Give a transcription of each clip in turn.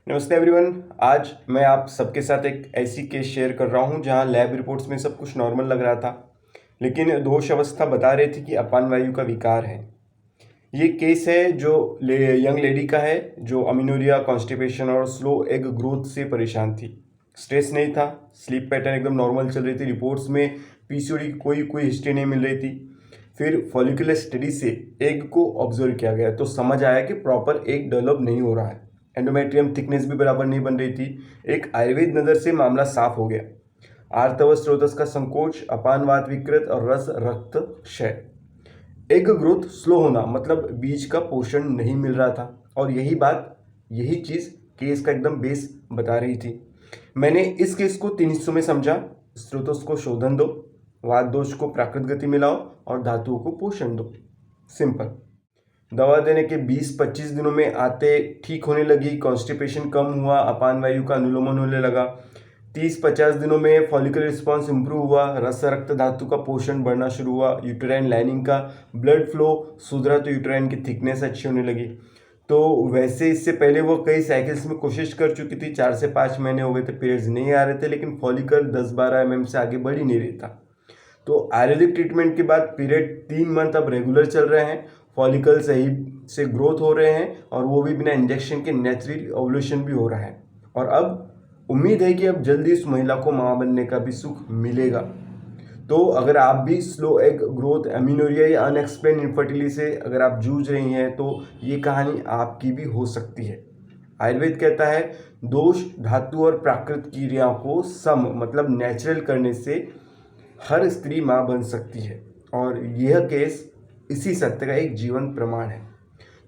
नमस्ते एवरीवन। आज मैं आप सबके साथ एक ऐसी केस शेयर कर रहा हूं जहां लैब रिपोर्ट्स में सब कुछ नॉर्मल लग रहा था, लेकिन दोष अवस्था बता रही थी कि अपान वायु का विकार है। ये केस है जो यंग लेडी का है जो अमीनोरिया, कॉन्स्टिपेशन और स्लो एग ग्रोथ से परेशान थी। स्ट्रेस नहीं था, स्लीप पैटर्न एकदम नॉर्मल चल रही थी, रिपोर्ट्स में पीसीओडी की कोई हिस्ट्री नहीं मिल रही थी। फिर फॉलिकुलर स्टडी से एग को ऑब्जर्व किया गया तो समझ आया कि प्रॉपर एग डेवलप नहीं हो रहा है। एंडोमेट्रियम थिकनेस भी बराबर नहीं बन रही थी। एक आयुर्वेद नज़र से मामला साफ हो गया। आर्तव स्रोतस का संकोच, अपानवात विकृत और रस रक्त क्षय। एग ग्रोथ स्लो होना मतलब बीज का पोषण नहीं मिल रहा था, और यही चीज़ केस का एकदम बेस बता रही थी। मैंने इस केस को 3 हिस्सों में समझा। स्रोतस को शोधन दो, वात दोष को प्राकृत गति मिलाओ और धातुओं को पोषण दो। सिंपल। दवा देने के 20-25 दिनों में आते ठीक होने लगी, कॉन्स्टिपेशन कम हुआ, अपान वायु का अनुलोमन होने लगा। 30-50 दिनों में फॉलिकुलर रिस्पॉन्स इंप्रूव हुआ, रस रक्त धातु का पोषण बढ़ना शुरू हुआ, यूटेराइन लाइनिंग का ब्लड फ्लो सुधरा तो यूटेराइन की थिकनेस अच्छी होने लगी। तो वैसे इससे पहले वो कई साइकिल्स में कोशिश कर चुकी थी, 4 से 5 महीने हो गए थे, पीरियड्स नहीं आ रहे थे, लेकिन फॉलिकल 10-12 mm से आगे बढ़ ही नहीं रही था। तो आयुर्वेदिक ट्रीटमेंट के बाद पीरियड 3 मंथ अब रेगुलर चल रहे हैं, फॉलिकल सही से ग्रोथ हो रहे हैं, और वो भी बिना इंजेक्शन के नेचुरल ओवुलेशन भी हो रहा है। और अब उम्मीद है कि अब जल्दी इस महिला को माँ बनने का भी सुख मिलेगा। तो अगर आप भी स्लो एग ग्रोथ, एमिनोरिया या अनएक्सप्लेन इनफर्टिलिटी से अगर आप जूझ रही हैं तो ये कहानी आपकी भी हो सकती है। आयुर्वेद कहता है दोष धातु और प्राकृत क्रियाओं को सम मतलब नेचुरल करने से हर स्त्री माँ बन सकती है, और यह केस इसी सत्य का एक जीवन प्रमाण है।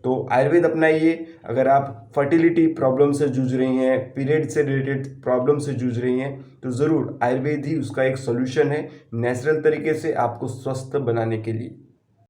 तो आयुर्वेद अपनाइए। अगर आप फर्टिलिटी प्रॉब्लम से जूझ रही हैं, पीरियड से रिलेटेड प्रॉब्लम से जूझ रही हैं, तो ज़रूर आयुर्वेद ही उसका एक सॉल्यूशन है, नेचुरल तरीके से आपको स्वस्थ बनाने के लिए।